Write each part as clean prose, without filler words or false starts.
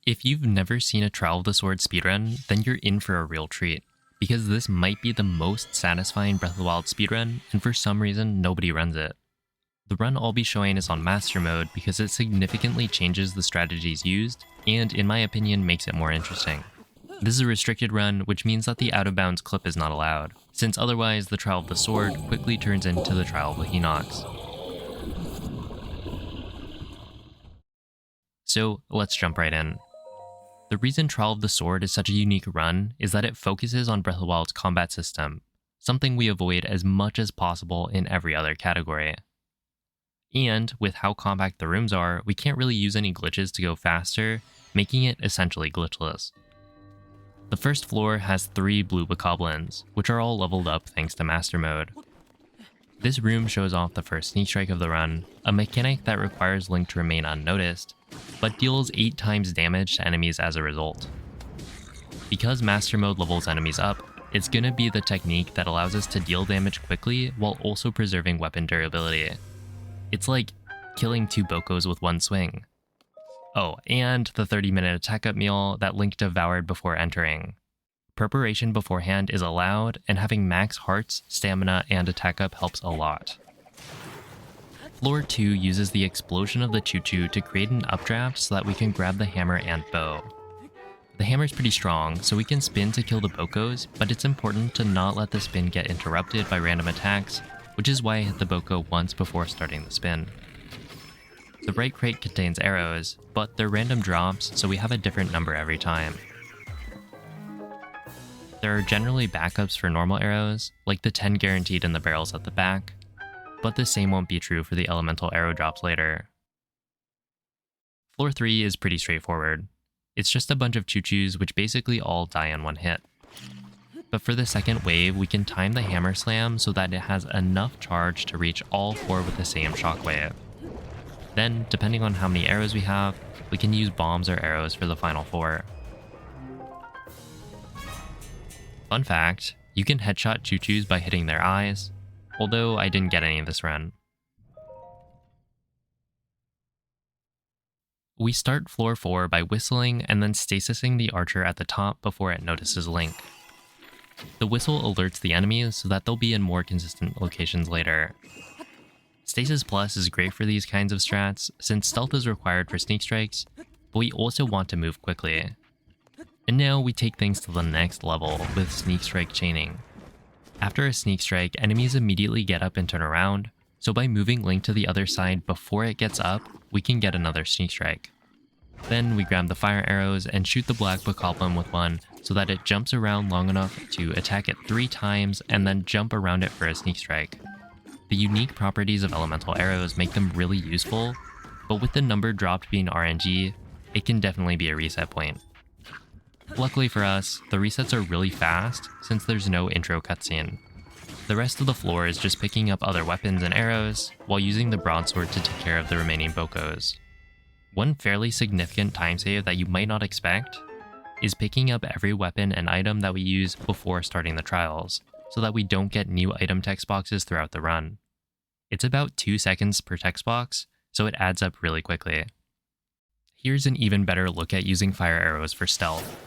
If you've never seen a Trial of the Sword speedrun, then you're in for a real treat, because this might be the most satisfying Breath of the Wild speedrun, and for some reason, nobody runs it. The run I'll be showing is on Master Mode because it significantly changes the strategies used, and in my opinion, makes it more interesting. This is a restricted run, which means that the out of bounds clip is not allowed, since otherwise the Trial of the Sword quickly turns into the Trial of the Hinox. So let's jump right in. The reason Trial of the Sword is such a unique run is that it focuses on Breath of the Wild's combat system, something we avoid as much as possible in every other category. And with how compact the rooms are, we can't really use any glitches to go faster, making it essentially glitchless. The first floor has 3 blue bokoblins, which are all leveled up thanks to Master Mode. This room shows off the first sneak strike of the run, a mechanic that requires Link to remain unnoticed, but deals 8 times damage to enemies as a result. Because Master Mode levels enemies up, it's gonna be the technique that allows us to deal damage quickly while also preserving weapon durability. It's like killing 2 Bokos with 1 swing. Oh, and the 30-minute attack up meal that Link devoured before entering. Preparation beforehand is allowed, and having max hearts, stamina, and attack up helps a lot. Floor 2 uses the explosion of the choo-choo to create an updraft so that we can grab the hammer and bow. The hammer's pretty strong, so we can spin to kill the Bokos, but it's important to not let the spin get interrupted by random attacks, which is why I hit the Boko once before starting the spin. The right crate contains arrows, but they're random drops, so we have a different number every time. There are generally backups for normal arrows, like the 10 guaranteed in the barrels at the back, but the same won't be true for the elemental arrow drops later. Floor 3 is pretty straightforward. It's just a bunch of choo-choos which basically all die in one hit. But for the second wave, we can time the hammer slam so that it has enough charge to reach all 4 with the same shockwave. Then, depending on how many arrows we have, we can use bombs or arrows for the final 4. Fun fact, you can headshot choo-choos by hitting their eyes, although I didn't get any this run. We start floor 4 by whistling and then stasising the archer at the top before it notices Link. The whistle alerts the enemies so that they'll be in more consistent locations later. Stasis Plus is great for these kinds of strats since stealth is required for sneak strikes, but we also want to move quickly. And now we take things to the next level with sneak strike chaining. After a sneak strike, enemies immediately get up and turn around, so by moving Link to the other side before it gets up, we can get another sneak strike. Then we grab the fire arrows and shoot the black bokoblin with one so that it jumps around long enough to attack it 3 times and then jump around it for a sneak strike. The unique properties of elemental arrows make them really useful, but with the number dropped being RNG, it can definitely be a reset point. Luckily for us, the resets are really fast since there's no intro cutscene. The rest of the floor is just picking up other weapons and arrows, while using the broadsword to take care of the remaining Bokos. One fairly significant time save that you might not expect is picking up every weapon and item that we use before starting the trials, so that we don't get new item text boxes throughout the run. It's about 2 seconds per text box, so it adds up really quickly. Here's an even better look at using fire arrows for stealth.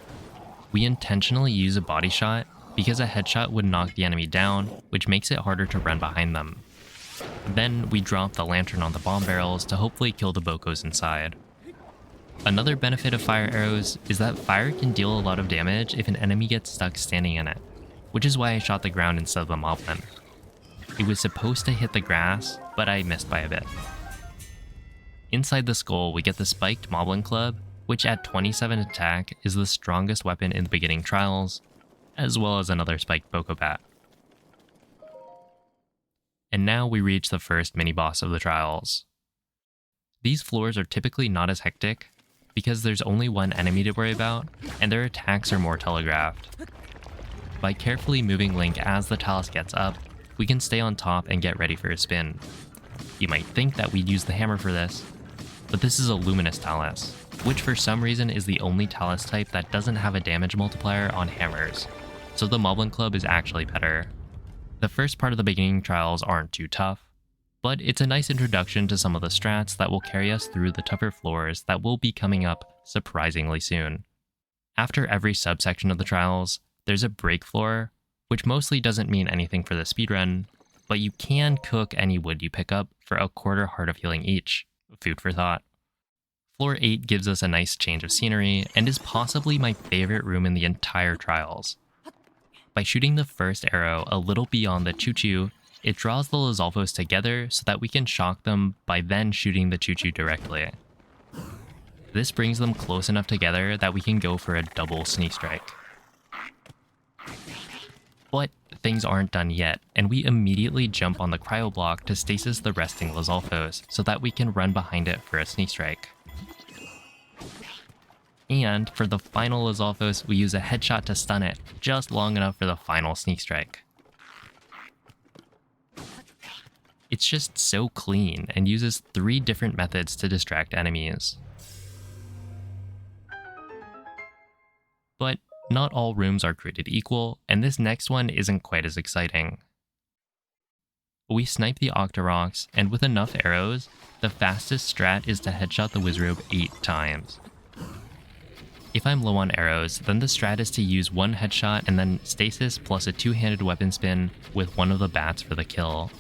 We intentionally use a body shot because a headshot would knock the enemy down, which makes it harder to run behind them. Then we drop the lantern on the bomb barrels to hopefully kill the Bokos inside. Another benefit of fire arrows is that fire can deal a lot of damage if an enemy gets stuck standing in it, which is why I shot the ground instead of the moblin. It was supposed to hit the grass, but I missed by a bit. Inside the skull, we get the spiked moblin club, which at 27 attack is the strongest weapon in the beginning trials, as well as another spiked Bokobat. And now we reach the first mini-boss of the trials. These floors are typically not as hectic, because there's only one enemy to worry about, and their attacks are more telegraphed. By carefully moving Link as the talus gets up, we can stay on top and get ready for a spin. You might think that we'd use the hammer for this, but this is a luminous talus, which for some reason is the only talus type that doesn't have a damage multiplier on hammers, so the Moblin Club is actually better. The first part of the beginning trials aren't too tough. But it's a nice introduction to some of the strats that will carry us through the tougher floors that will be coming up surprisingly soon. After every subsection of the trials, there's a break floor, which mostly doesn't mean anything for the speedrun, but you can cook any wood you pick up for a quarter heart of healing each. Food for thought. Floor 8 gives us a nice change of scenery and is possibly my favorite room in the entire trials. By shooting the first arrow a little beyond the choo-choo, it draws the Lizalfos together so that we can shock them by then shooting the choo-choo directly. This brings them close enough together that we can go for a double sneak strike. But things aren't done yet, and we immediately jump on the cryo block to stasis the resting Lizalfos so that we can run behind it for a sneak strike. And for the final Lizalfos, we use a headshot to stun it, just long enough for the final sneak strike. It's just so clean and uses 3 different methods to distract enemies. But not all rooms are created equal, and this next one isn't quite as exciting. We snipe the Octoroks, and with enough arrows, the fastest strat is to headshot the Wizrobe 8 times. If I'm low on arrows, then the strat is to use 1 headshot and then stasis plus a 2-handed weapon spin with one of the bats for the kill.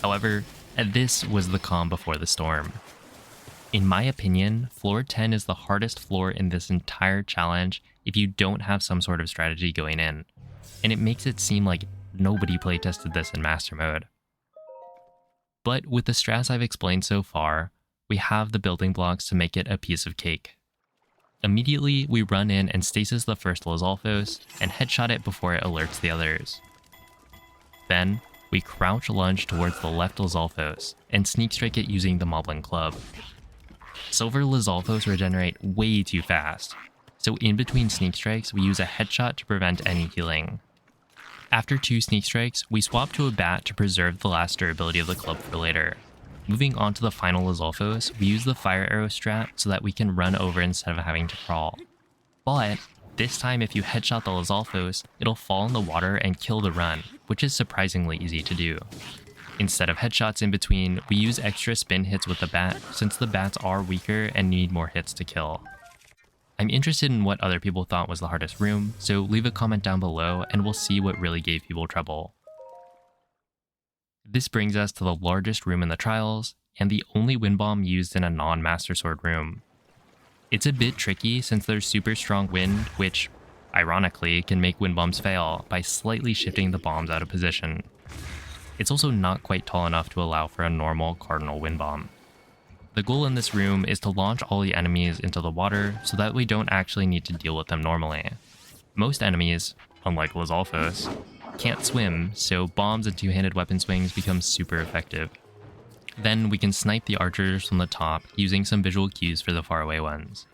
However, this was the calm before the storm. In my opinion, floor 10 is the hardest floor in this entire challenge if you don't have some sort of strategy going in, and it makes it seem like nobody playtested this in master mode. But with the strats I've explained so far, we have the building blocks to make it a piece of cake. Immediately, we run in and stasis the first Lizalfos and headshot it before it alerts the others. Then, we crouch lunge towards the left Lizalfos and sneak strike it using the Moblin Club. Silver Lizalfos regenerate way too fast, so in between sneak strikes we use a headshot to prevent any healing. After 2 sneak strikes, we swap to a bat to preserve the last durability of the club for later. Moving on to the final Lizalfos, we use the fire arrow strat so that we can run over instead of having to crawl. But this time if you headshot the Lizalfos, it'll fall in the water and kill the run, which is surprisingly easy to do. Instead of headshots in between, we use extra spin hits with the bat since the bats are weaker and need more hits to kill. I'm interested in what other people thought was the hardest room, so leave a comment down below and we'll see what really gave people trouble. This brings us to the largest room in the trials, and the only wind bomb used in a non-Master Sword room. It's a bit tricky since there's super strong wind, which, ironically, can make wind bombs fail by slightly shifting the bombs out of position. It's also not quite tall enough to allow for a normal cardinal wind bomb. The goal in this room is to launch all the enemies into the water so that we don't actually need to deal with them normally. Most enemies, unlike Lizalfos, can't swim, so bombs and 2-handed weapon swings become super effective. Then we can snipe the archers from the top using some visual cues for the faraway ones.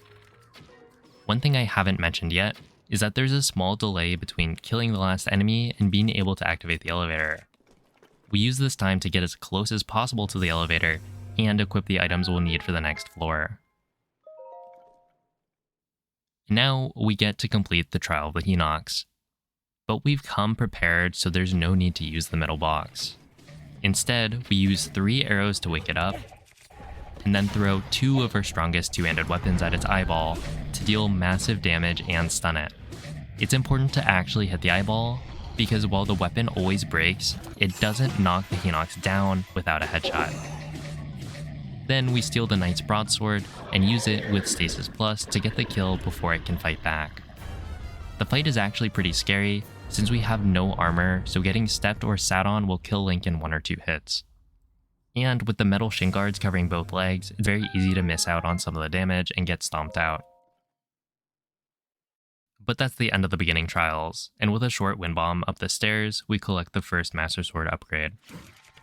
One thing I haven't mentioned yet is that there's a small delay between killing the last enemy and being able to activate the elevator. We use this time to get as close as possible to the elevator and equip the items we'll need for the next floor. Now we get to complete the Trial of the Hinox. But we've come prepared, so there's no need to use the middle box. Instead, we use 3 arrows to wake it up, and then throw 2 of our strongest 2-handed weapons at its eyeball to deal massive damage and stun it. It's important to actually hit the eyeball, because while the weapon always breaks, it doesn't knock the Hinox down without a headshot. Then we steal the Knight's Broadsword and use it with Stasis Plus to get the kill before it can fight back. The fight is actually pretty scary, since we have no armor, so getting stepped or sat on will kill Link in 1 or 2 hits. And with the metal shin guards covering both legs, it's very easy to miss out on some of the damage and get stomped out. But that's the end of the beginning trials, and with a short wind bomb up the stairs, we collect the first Master Sword upgrade.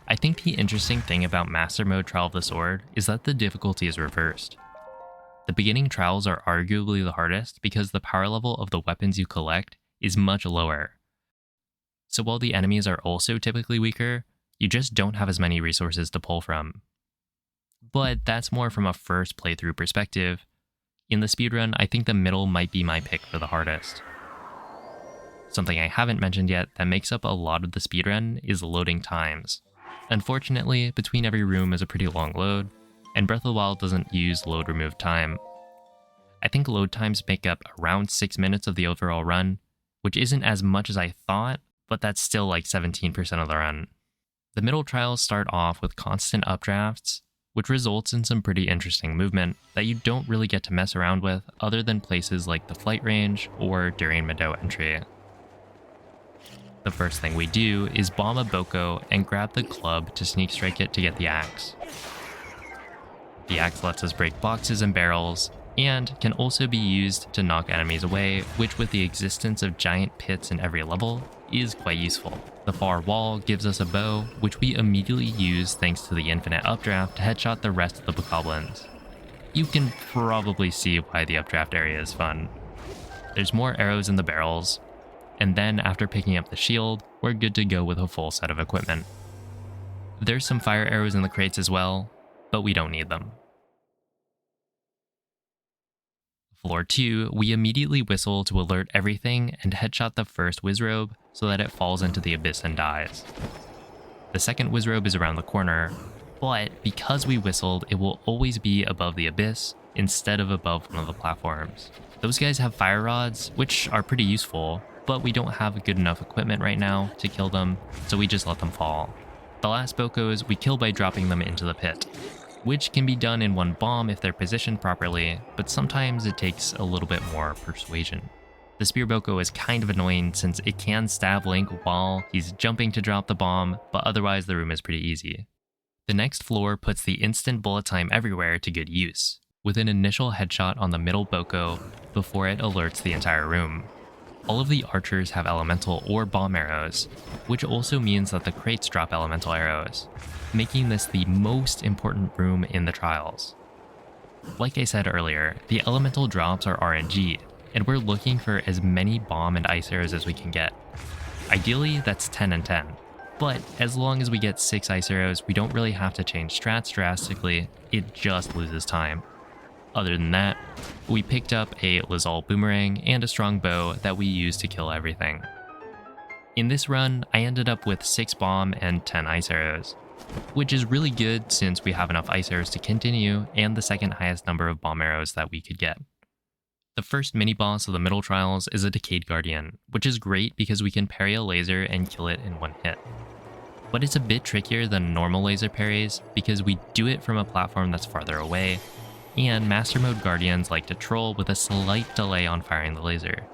I think the interesting thing about Master Mode Trial of the Sword is that the difficulty is reversed. The beginning trials are arguably the hardest because the power level of the weapons you collect is much lower. So while the enemies are also typically weaker, you just don't have as many resources to pull from. But that's more from a first playthrough perspective. In the speedrun, I think the middle might be my pick for the hardest. Something I haven't mentioned yet that makes up a lot of the speedrun is loading times. Unfortunately, between every room is a pretty long load, and Breath of the Wild doesn't use load remove time. I think load times make up around 6 minutes of the overall run, which isn't as much as I thought, but that's still like 17% of the run. The middle trials start off with constant updrafts, which results in some pretty interesting movement that you don't really get to mess around with other than places like the flight range or during Meadow entry. The first thing we do is bomb a Boko and grab the club to sneak strike it to get the axe. The axe lets us break boxes and barrels, and can also be used to knock enemies away, which with the existence of giant pits in every level, is quite useful. The far wall gives us a bow, which we immediately use thanks to the infinite updraft to headshot the rest of the bokoblins. You can probably see why the updraft area is fun. There's more arrows in the barrels, and then after picking up the shield, we're good to go with a full set of equipment. There's some fire arrows in the crates as well, but we don't need them. Floor 2, we immediately whistle to alert everything and headshot the first Wizrobe so that it falls into the abyss and dies. The second Wizrobe is around the corner, but because we whistled, it will always be above the abyss instead of above one of the platforms. Those guys have fire rods, which are pretty useful, but we don't have good enough equipment right now to kill them, so we just let them fall. The last Bokos we kill by dropping them into the pit, which can be done in one bomb if they're positioned properly, but sometimes it takes a little bit more persuasion. The Spear Boko is kind of annoying since it can stab Link while he's jumping to drop the bomb, but otherwise the room is pretty easy. The next floor puts the instant bullet time everywhere to good use, with an initial headshot on the middle Boko before it alerts the entire room. All of the archers have elemental or bomb arrows, which also means that the crates drop elemental arrows, making this the most important room in the trials. Like I said earlier, the elemental drops are RNG, and we're looking for as many bomb and ice arrows as we can get. Ideally, that's 10 and 10, but as long as we get 6 ice arrows, we don't really have to change strats drastically, it just loses time. Other than that, we picked up a Lizal boomerang and a strong bow that we use to kill everything. In this run, I ended up with 6 bomb and 10 ice arrows, which is really good since we have enough ice arrows to continue and the second highest number of bomb arrows that we could get. The first mini-boss of the middle trials is a Decayed Guardian, which is great because we can parry a laser and kill it in one hit. But it's a bit trickier than normal laser parries because we do it from a platform that's farther away, and Master Mode Guardians like to troll with a slight delay on firing the laser.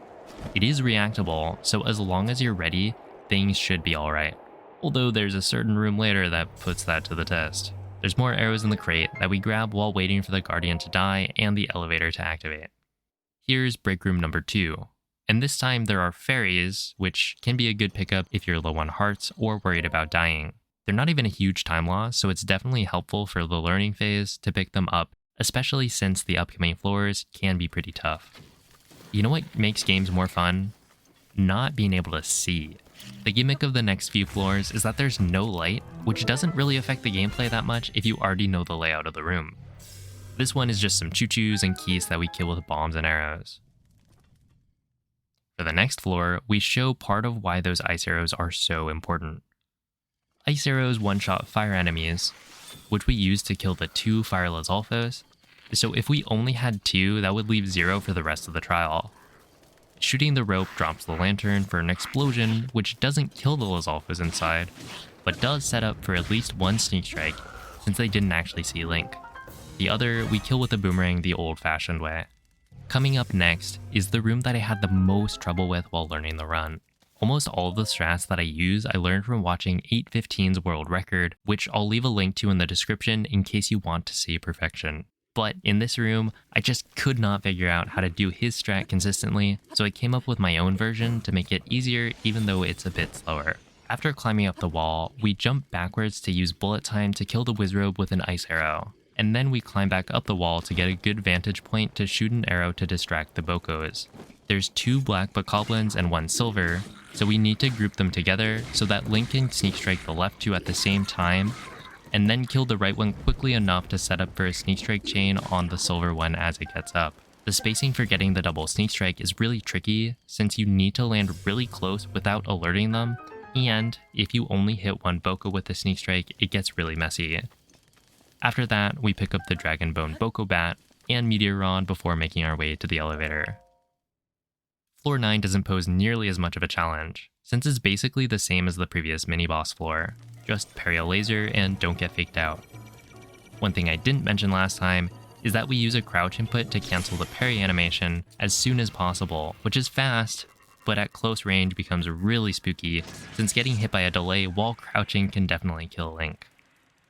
It is reactable, so as long as you're ready, things should be alright. Although there's a certain room later that puts that to the test. There's more arrows in the crate that we grab while waiting for the Guardian to die and the elevator to activate. Here's break room number 2, and this time there are fairies, which can be a good pickup if you're low on hearts or worried about dying. They're not even a huge time loss, so it's definitely helpful for the learning phase to pick them up, especially since the upcoming floors can be pretty tough. You know what makes games more fun? Not being able to see. The gimmick of the next few floors is that there's no light, which doesn't really affect the gameplay that much if you already know the layout of the room. This one is just some choo-choos and keys that we kill with bombs and arrows. For the next floor, we show part of why those ice arrows are so important. Ice arrows one-shot fire enemies, which we use to kill the 2 fire Lizalfos, so if we only had 2, that would leave 0 for the rest of the trial. Shooting the rope drops the lantern for an explosion, which doesn't kill the Lizalfos inside, but does set up for at least 1 sneak strike, since they didn't actually see Link. The other, we kill with a boomerang the old-fashioned way. Coming up next is the room that I had the most trouble with while learning the run. Almost all of the strats that I use I learned from watching 815's world record, which I'll leave a link to in the description in case you want to see perfection. But in this room, I just could not figure out how to do his strat consistently, so I came up with my own version to make it easier even though it's a bit slower. After climbing up the wall, we jump backwards to use bullet time to kill the Wizrobe with an ice arrow, and then we climb back up the wall to get a good vantage point to shoot an arrow to distract the Bokos. There's 2 black bokoblins and 1 silver, so we need to group them together so that Link can sneak strike the left 2 at the same time, and then kill the right one quickly enough to set up for a sneak strike chain on the silver one as it gets up. The spacing for getting the double sneak strike is really tricky since you need to land really close without alerting them, And if you only hit one Boko with the Sneak Strike, it gets really messy. After that, we pick up the Dragon Bone Boko Bat and Meteor Rod before making our way to the elevator. Floor 9 doesn't pose nearly as much of a challenge, since it's basically the same as the previous mini-boss floor, just parry a laser and don't get faked out. One thing I didn't mention last time is that we use a crouch input to cancel the parry animation as soon as possible, which is fast, but at close range becomes really spooky, since getting hit by a delay while crouching can definitely kill Link.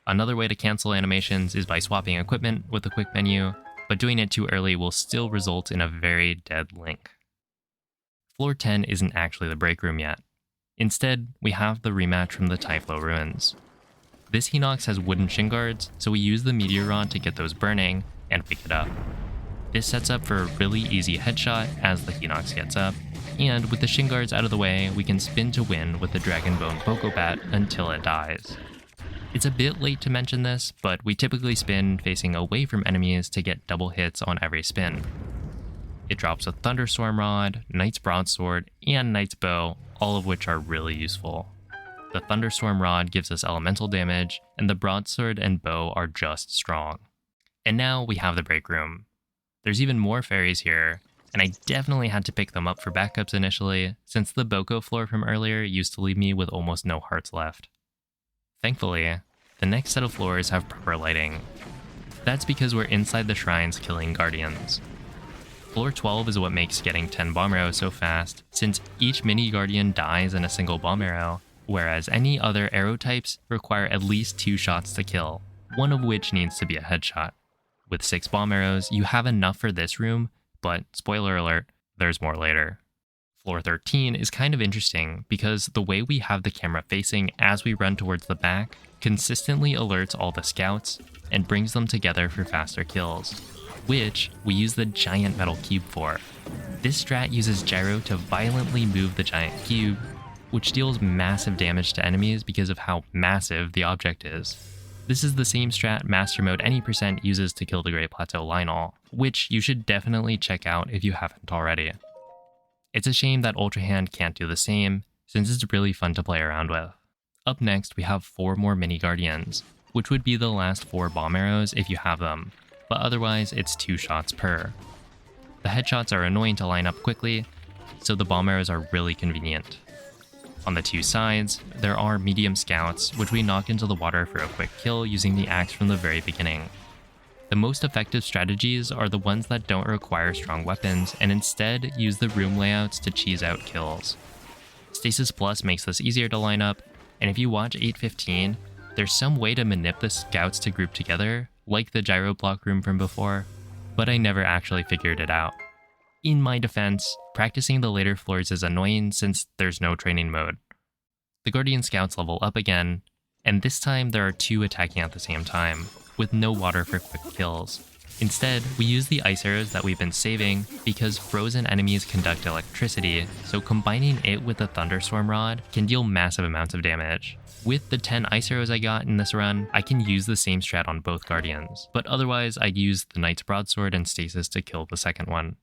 Another way to cancel animations is by swapping equipment with the quick menu, but doing it too early will still result in a very dead Link. Floor 10 isn't actually the break room yet. Instead, we have the rematch from the Typhlo ruins. This Hinox has wooden shin guards, so we use the Meteor Rod to get those burning and pick it up. This sets up for a really easy headshot as the Hinox gets up, and with the shin guards out of the way, we can spin to win with the Dragon Bone Boko Bat until it dies. It's a bit late to mention this, but we typically spin facing away from enemies to get double hits on every spin. It drops a Thunderstorm Rod, Knight's Broadsword, and Knight's Bow, all of which are really useful. The Thunderstorm Rod gives us elemental damage, and the Broadsword and Bow are just strong. And now we have the break room. There's even more fairies here, and I definitely had to pick them up for backups initially, since the Boko floor from earlier used to leave me with almost no hearts left. Thankfully, the next set of floors have proper lighting. That's because we're inside the shrines killing guardians. Floor 12 is what makes getting 10 bomb arrows so fast, since each mini guardian dies in a single bomb arrow, whereas any other arrow types require at least 2 shots to kill, one of which needs to be a headshot. With 6 bomb arrows, you have enough for this room, but spoiler alert, there's more later. Floor 13 is kind of interesting because the way we have the camera facing as we run towards the back consistently alerts all the scouts and brings them together for faster kills, which we use the giant metal cube for. This strat uses gyro to violently move the giant cube, which deals massive damage to enemies because of how massive the object is. This is the same strat Master Mode Any Percent uses to kill the Great Plateau Lynel, which you should definitely check out if you haven't already. It's a shame that Ultra Hand can't do the same, since it's really fun to play around with. Up next, we have 4 more mini guardians, which would be the last 4 bomb arrows if you have them, but otherwise it's 2 shots per. The headshots are annoying to line up quickly, so the bomb arrows are really convenient. On the 2 sides, there are medium scouts, which we knock into the water for a quick kill using the axe from the very beginning. The most effective strategies are the ones that don't require strong weapons and instead use the room layouts to cheese out kills. Stasis Plus makes this easier to line up, and if you watch 815, there's some way to manip the scouts to group together, like the gyro block room from before, but I never actually figured it out. In my defense, practicing the later floors is annoying since there's no training mode. The Guardian Scouts level up again, and this time there are 2 attacking at the same time, with no water for quick kills. Instead, we use the ice arrows that we've been saving because frozen enemies conduct electricity, so combining it with the Thunderstorm Rod can deal massive amounts of damage. With the 10 ice arrows I got in this run, I can use the same strat on both Guardians, but otherwise I'd use the Knight's Broadsword and Stasis to kill the second one.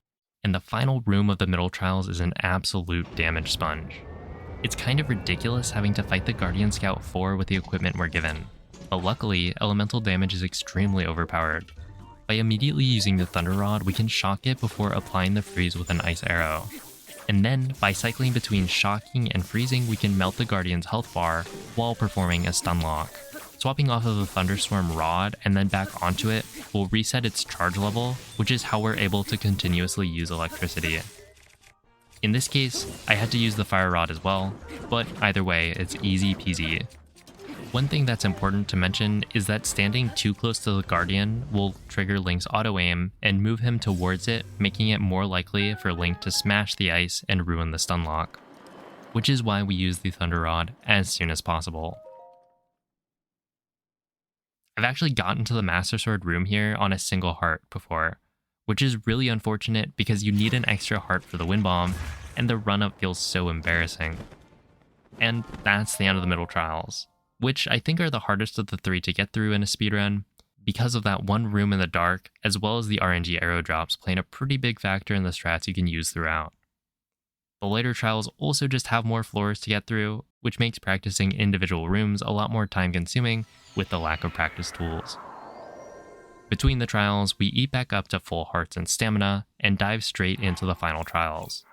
And the final room of the middle trials is an absolute damage sponge. It's kind of ridiculous having to fight the Guardian Scout 4 with the equipment we're given, but luckily, elemental damage is extremely overpowered. By immediately using the Thunder Rod, we can shock it before applying the freeze with an ice arrow. And then, by cycling between shocking and freezing, we can melt the Guardian's health bar while performing a stun lock. Swapping off of the Thunderstorm Rod and then back onto it will reset its charge level, which is how we're able to continuously use electricity. In this case, I had to use the Fire Rod as well, but either way, it's easy peasy. One thing that's important to mention is that standing too close to the Guardian will trigger Link's auto-aim and move him towards it, making it more likely for Link to smash the ice and ruin the stun lock, which is why we use the Thunder Rod as soon as possible. I've actually gotten to the Master Sword room here on a single heart before, which is really unfortunate because you need an extra heart for the Wind Bomb, and the run-up feels so embarrassing. And that's the end of the middle trials, which I think are the hardest of the 3 to get through in a speedrun, because of that one room in the dark, as well as the RNG arrow drops playing a pretty big factor in the strats you can use throughout. The later trials also just have more floors to get through, which makes practicing individual rooms a lot more time consuming with the lack of practice tools. Between the trials, we eat back up to full hearts and stamina, and dive straight into the final trials.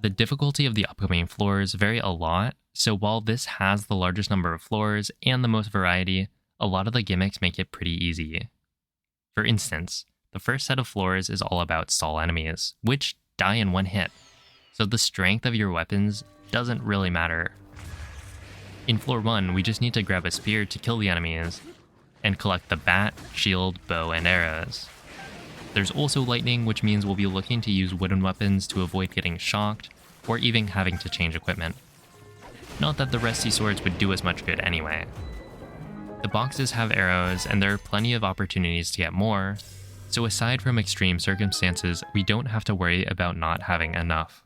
The difficulty of the upcoming floors vary a lot, so while this has the largest number of floors and the most variety, a lot of the gimmicks make it pretty easy. For instance, the first set of floors is all about stall enemies, which die in one hit, so the strength of your weapons doesn't really matter. In floor 1, we just need to grab a spear to kill the enemies, and collect the bat, shield, bow, and arrows. There's also lightning, which means we'll be looking to use wooden weapons to avoid getting shocked, or even having to change equipment. Not that the rusty swords would do us much good anyway. The boxes have arrows, and there are plenty of opportunities to get more, so aside from extreme circumstances, we don't have to worry about not having enough.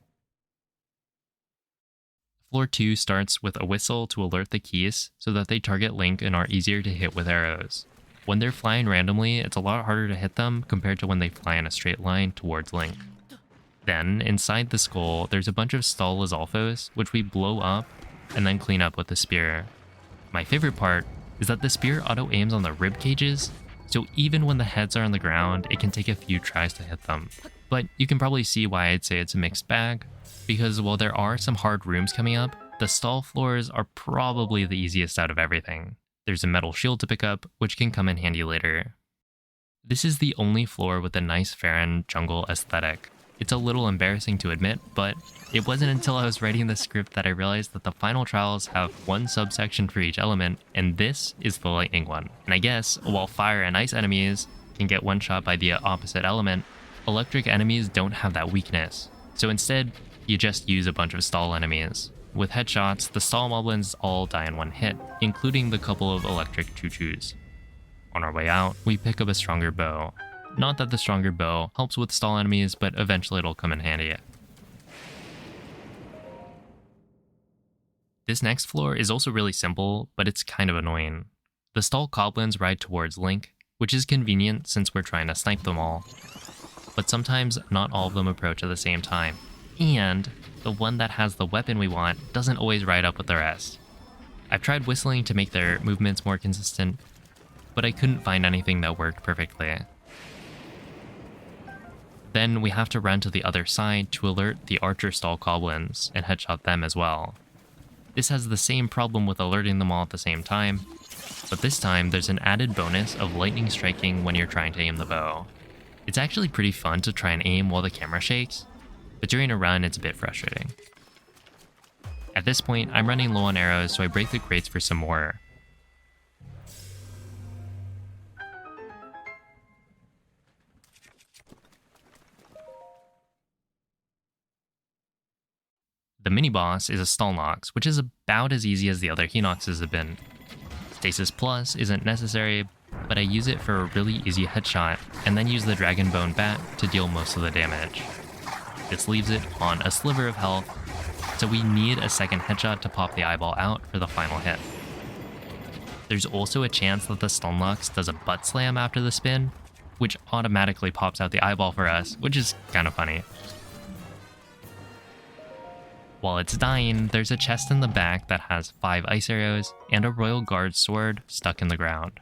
Floor 2 starts with a whistle to alert the keys so that they target Link and are easier to hit with arrows. When they're flying randomly, it's a lot harder to hit them compared to when they fly in a straight line towards Link. Then, inside the skull, there's a bunch of stall Lizalfos, which we blow up and then clean up with the spear. My favorite part is that the spear auto-aims on the rib cages, so even when the heads are on the ground, it can take a few tries to hit them. But you can probably see why I'd say it's a mixed bag, because while there are some hard rooms coming up, the stall floors are probably the easiest out of everything. There's a metal shield to pick up, which can come in handy later. This is the only floor with a nice Farron jungle aesthetic. It's a little embarrassing to admit, but it wasn't until I was writing the script that I realized that the final trials have one subsection for each element, and this is the lightning one. And I guess, while fire and ice enemies can get one shot by the opposite element, electric enemies don't have that weakness. So instead, you just use a bunch of stall enemies. With headshots, the stall moblins all die in one hit, including the couple of electric choo-choos. On our way out, we pick up a stronger bow. Not that the stronger bow helps with stall enemies, but eventually it'll come in handy. This next floor is also really simple, but it's kind of annoying. The stall goblins ride towards Link, which is convenient since we're trying to snipe them all. But sometimes not all of them approach at the same time, and the one that has the weapon we want doesn't always ride up with the rest. I've tried whistling to make their movements more consistent, but I couldn't find anything that worked perfectly. Then we have to run to the other side to alert the archer stall goblins and headshot them as well. This has the same problem with alerting them all at the same time, but this time there's an added bonus of lightning striking when you're trying to aim the bow. It's actually pretty fun to try and aim while the camera shakes, but during a run it's a bit frustrating. At this point, I'm running low on arrows, so I break the crates for some more. The mini-boss is a Stallnox, which is about as easy as the other Hinoxes have been. Stasis Plus isn't necessary, but I use it for a really easy headshot, and then use the Dragon Bone Bat to deal most of the damage. This leaves it on a sliver of health, so we need a second headshot to pop the eyeball out for the final hit. There's also a chance that the Stallnox does a butt slam after the spin, which automatically pops out the eyeball for us, which is kind of funny. While it's dying, there's a chest in the back that has 5 ice arrows and a Royal Guard sword stuck in the ground.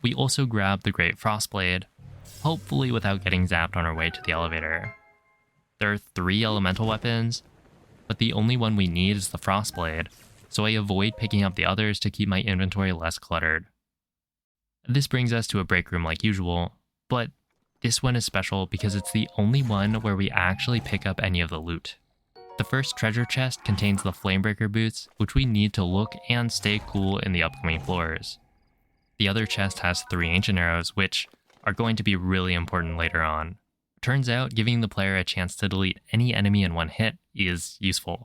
We also grab the Great Frostblade, hopefully without getting zapped on our way to the elevator. There are 3 elemental weapons, but the only one we need is the Frostblade, so I avoid picking up the others to keep my inventory less cluttered. This brings us to a break room like usual, but this one is special because it's the only one where we actually pick up any of the loot. The first treasure chest contains the Flamebreaker boots, which we need to look and stay cool in the upcoming floors. The other chest has 3 ancient arrows, which are going to be really important later on. Turns out giving the player a chance to delete any enemy in one hit is useful.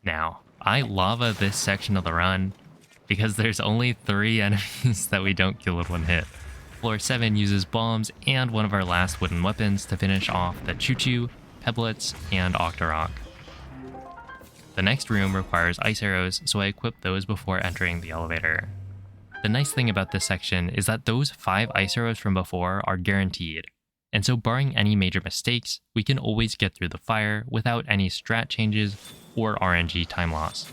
Now, I lava this section of the run because there's only 3 enemies that we don't kill in one hit. Floor 7 uses bombs and one of our last wooden weapons to finish off the Choo-Choo, Peblets, and Octorok. The next room requires ice arrows, so I equip those before entering the elevator. The nice thing about this section is that those 5 ice arrows from before are guaranteed, and so barring any major mistakes, we can always get through the fire without any strat changes or RNG time loss.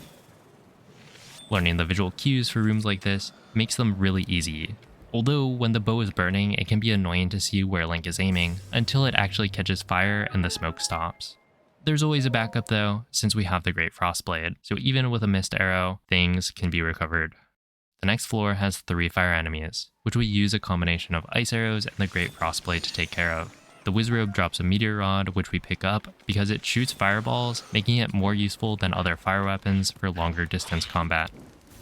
Learning the visual cues for rooms like this makes them really easy, although when the bow is burning it can be annoying to see where Link is aiming until it actually catches fire and the smoke stops. There's always a backup though, since we have the Great Frostblade, so even with a missed arrow, things can be recovered. The next floor has 3 fire enemies, which we use a combination of ice arrows and the Great Frostblade to take care of. The Wizrobe drops a meteor rod, which we pick up because it shoots fireballs, making it more useful than other fire weapons for longer distance combat.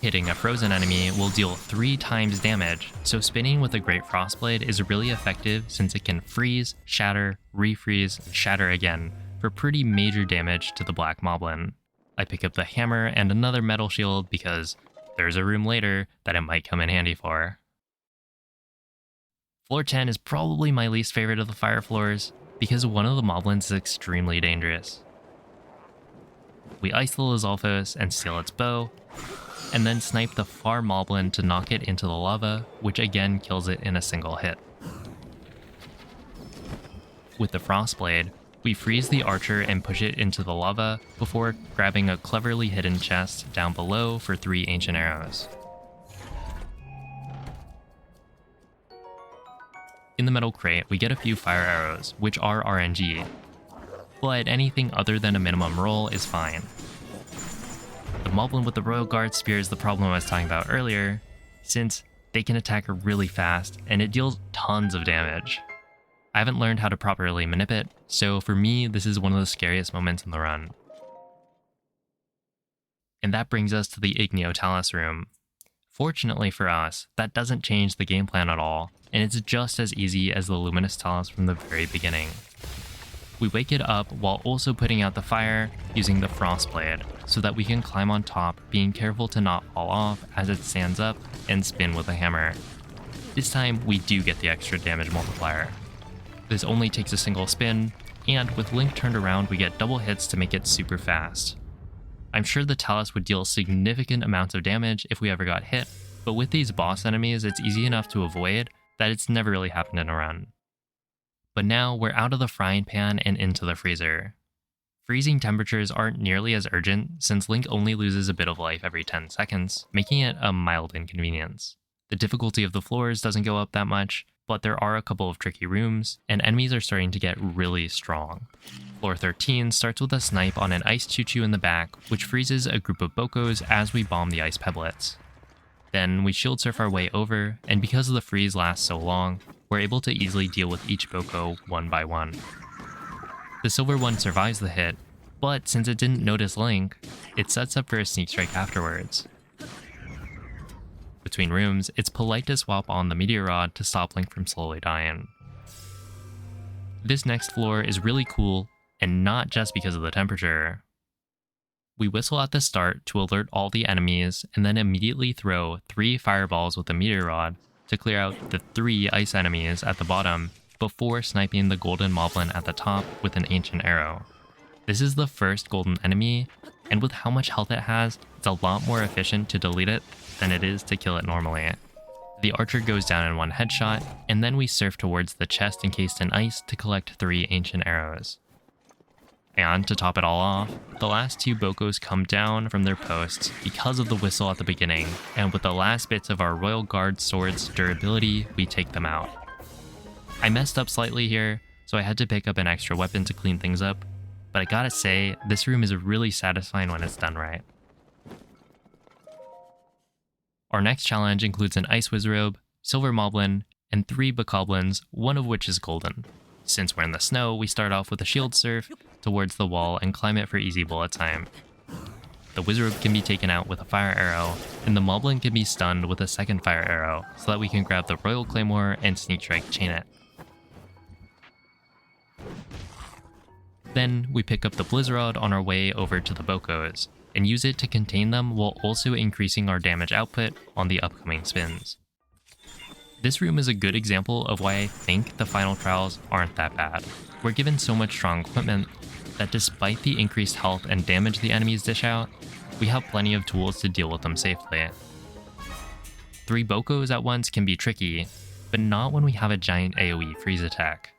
Hitting a frozen enemy will deal 3 times damage, so spinning with the Great Frostblade is really effective since it can freeze, shatter, refreeze, and shatter again for pretty major damage to the Black Moblin. I pick up the hammer and another metal shield because there's a room later that it might come in handy for. Floor 10 is probably my least favorite of the fire floors because one of the Moblins is extremely dangerous. We ice the Lizalfos and steal its bow, and then snipe the far Moblin to knock it into the lava, which again kills it in a single hit. With the Frostblade, we freeze the archer and push it into the lava before grabbing a cleverly hidden chest down below for 3 ancient arrows. In the metal crate, we get a few fire arrows, which are RNG, but anything other than a minimum roll is fine. The Moblin with the Royal Guard Spear is the problem I was talking about earlier, since they can attack really fast and it deals tons of damage. I haven't learned how to properly manipulate, so for me this is one of the scariest moments in the run. And that brings us to the Igneo Talus room. Fortunately for us, that doesn't change the game plan at all, and it's just as easy as the Luminous Talus from the very beginning. We wake it up while also putting out the fire using the Frostblade, so that we can climb on top, being careful to not fall off as it stands up and spin with a hammer. This time we do get the extra damage multiplier. This only takes a single spin, and with Link turned around we get double hits to make it super fast. I'm sure the Talus would deal significant amounts of damage if we ever got hit, but with these boss enemies it's easy enough to avoid that it's never really happened in a run. But now we're out of the frying pan and into the freezer. Freezing temperatures aren't nearly as urgent since Link only loses a bit of life every 10 seconds, making it a mild inconvenience. The difficulty of the floors doesn't go up that much, but there are a couple of tricky rooms, and enemies are starting to get really strong. Floor 13 starts with a snipe on an ice choo-choo in the back, which freezes a group of Bokos as we bomb the ice pebblets. Then we shield surf our way over, and because the freeze lasts so long, we're able to easily deal with each Boko one by one. The silver one survives the hit, but since it didn't notice Link, it sets up for a sneak strike afterwards. Between rooms, it's polite to swap on the meteor rod to stop Link from slowly dying. This next floor is really cool, and not just because of the temperature. We whistle at the start to alert all the enemies, and then immediately throw 3 fireballs with the meteor rod to clear out the 3 ice enemies at the bottom before sniping the golden Moblin at the top with an ancient arrow. This is the first golden enemy, and with how much health it has, it's a lot more efficient to delete it than it is to kill it normally. The archer goes down in one headshot, and then we surf towards the chest encased in ice to collect 3 ancient arrows. And to top it all off, the last 2 Bokos come down from their posts because of the whistle at the beginning, and with the last bits of our Royal Guard sword's durability, we take them out. I messed up slightly here, so I had to pick up an extra weapon to clean things up, but I gotta say, this room is really satisfying when it's done right. Our next challenge includes an Ice Wizrobe, Silver Moblin, and 3 Bokoblins, one of which is golden. Since we're in the snow, we start off with a shield surf towards the wall and climb it for easy bullet time. The Wizrobe can be taken out with a fire arrow, and the Moblin can be stunned with a second fire arrow so that we can grab the Royal Claymore and sneak strike chain it. Then we pick up the Blizzrod on our way over to the Bokos, and use it to contain them while also increasing our damage output on the upcoming spins. This room is a good example of why I think the final trials aren't that bad. We're given so much strong equipment that despite the increased health and damage the enemies dish out, we have plenty of tools to deal with them safely. 3 Bokos at once can be tricky, but not when we have a giant AoE freeze attack.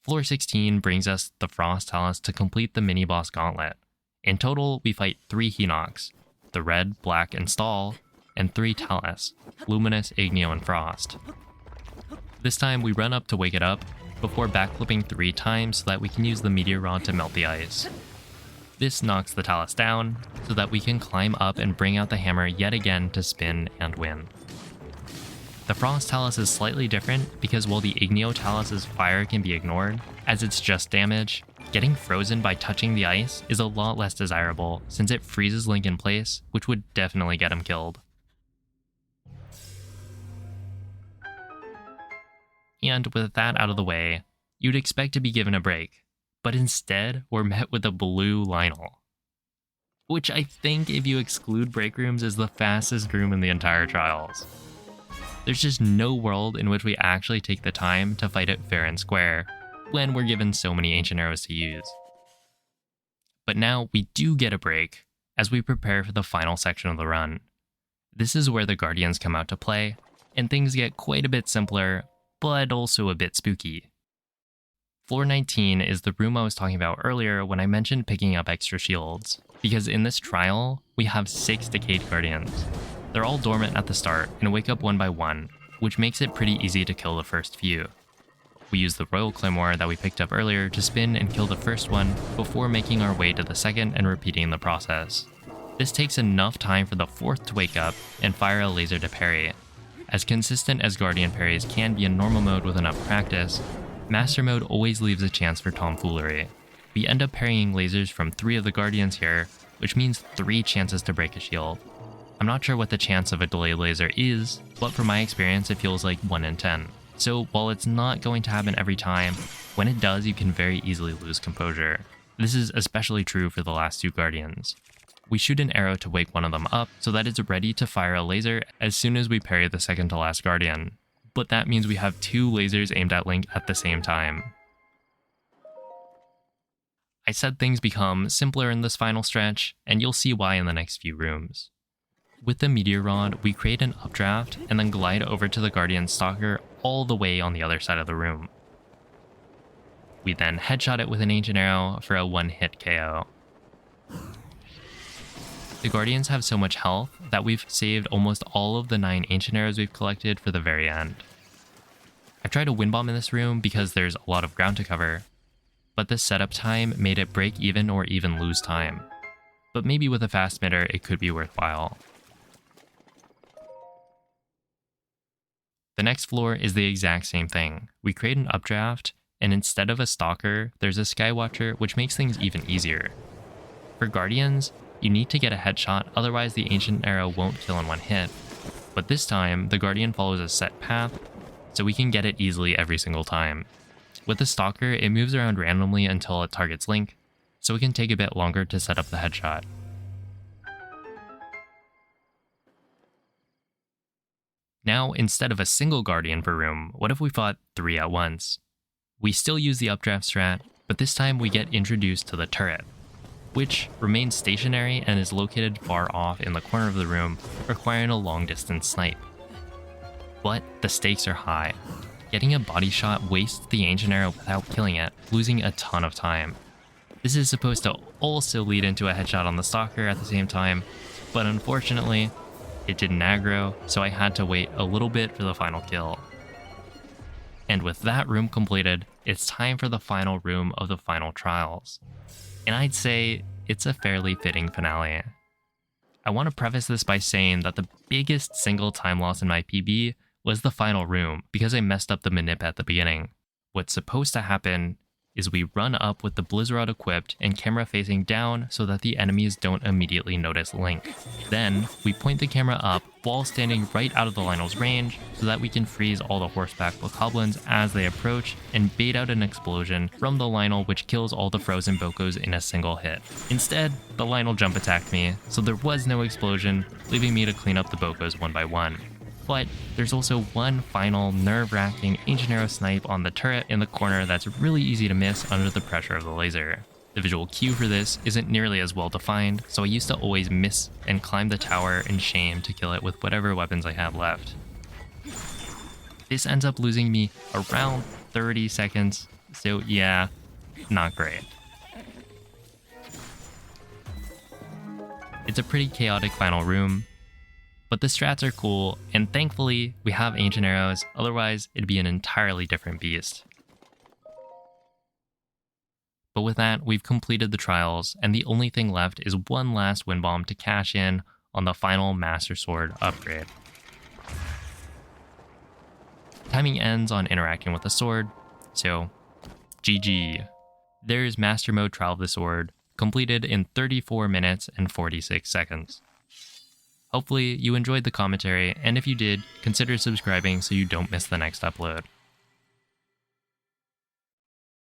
Floor 16 brings us the Frost Talus to complete the mini-boss gauntlet. In total, we fight 3 Hinox, the Red, Black, and Stall, and 3 Talus, Luminous, Igneo, and Frost. This time we run up to wake it up, before backflipping 3 times so that we can use the meteor rod to melt the ice. This knocks the Talus down, so that we can climb up and bring out the hammer yet again to spin and win. The Frost Talus is slightly different because while the Igneo Talus's fire can be ignored, as it's just damage, getting frozen by touching the ice is a lot less desirable since it freezes Link in place, which would definitely get him killed. And with that out of the way, you'd expect to be given a break, but instead we're met with a blue Lionel. Which I think, if you exclude break rooms, is the fastest room in the entire Trials. There's just no world in which we actually take the time to fight it fair and square, when we're given so many ancient arrows to use. But now we do get a break, as we prepare for the final section of the run. This is where the Guardians come out to play, and things get quite a bit simpler, but also a bit spooky. Floor 19 is the room I was talking about earlier when I mentioned picking up extra shields, because in this trial, we have 6 Decayed Guardians. They're all dormant at the start and wake up one by one, which makes it pretty easy to kill the first few. We use the Royal Claymore that we picked up earlier to spin and kill the first one before making our way to the second and repeating the process. This takes enough time for the fourth to wake up and fire a laser to parry. As consistent as Guardian parries can be in normal mode with enough practice, Master Mode always leaves a chance for tomfoolery. We end up parrying lasers from 3 of the Guardians here, which means 3 chances to break a shield. I'm not sure what the chance of a delayed laser is, but from my experience it feels like 1 in 10. So while it's not going to happen every time, when it does you can very easily lose composure. This is especially true for the last 2 Guardians. We shoot an arrow to wake one of them up so that it's ready to fire a laser as soon as we parry the second to last Guardian. But that means we have 2 lasers aimed at Link at the same time. I said things become simpler in this final stretch, and you'll see why in the next few rooms. With the meteor rod, we create an updraft and then glide over to the Guardian Stalker all the way on the other side of the room. We then headshot it with an ancient arrow for a 1-hit KO. The Guardians have so much health that we've saved almost all of the 9 ancient arrows we've collected for the very end. I tried a wind bomb in this room because there's a lot of ground to cover, but the setup time made it break even or even lose time. But maybe with a fast mitter it could be worthwhile. The next floor is the exact same thing. We create an updraft, and instead of a Stalker, there's a Skywatcher, which makes things even easier. For Guardians, you need to get a headshot, otherwise the ancient arrow won't kill in 1 hit. But this time, the Guardian follows a set path, so we can get it easily every single time. With the Stalker, it moves around randomly until it targets Link, so it can take a bit longer to set up the headshot. Now, instead of a single Guardian per room, what if we fought 3 at once? We still use the updraft strat, but this time we get introduced to the turret, which remains stationary and is located far off in the corner of the room, requiring a long distance snipe. But the stakes are high. Getting a body shot wastes the ancient arrow without killing it, losing a ton of time. This is supposed to also lead into a headshot on the Stalker at the same time, but unfortunately, it didn't aggro, so I had to wait a little bit for the final kill. And with that room completed, it's time for the final room of the final trials. And I'd say it's a fairly fitting finale. I want to preface this by saying that the biggest single time loss in my PB was the final room because I messed up the manip at the beginning. What's supposed to happen is we run up with the Blizzrod equipped and camera facing down so that the enemies don't immediately notice Link. Then, we point the camera up while standing right out of the Lionel's range so that we can freeze all the horseback bokoblins as they approach and bait out an explosion from the Lionel which kills all the frozen bokos in a single hit. Instead, the Lionel jump attacked me, so there was no explosion, leaving me to clean up the bokos one by one. But there's also one final nerve-wracking ancient arrow snipe on the turret in the corner that's really easy to miss under the pressure of the laser. The visual cue for this isn't nearly as well defined, so I used to always miss and climb the tower in shame to kill it with whatever weapons I had left. This ends up losing me around 30 seconds, So yeah, not great. It's a pretty chaotic final room, but the strats are cool, and thankfully we have ancient arrows, otherwise it'd be an entirely different beast. But with that, we've completed the trials, and the only thing left is one last wind bomb to cash in on the final Master Sword upgrade. Timing ends on interacting with the sword, so GG. There's Master Mode Trial of the Sword, completed in 34 minutes and 46 seconds. Hopefully you enjoyed the commentary, and if you did, consider subscribing so you don't miss the next upload.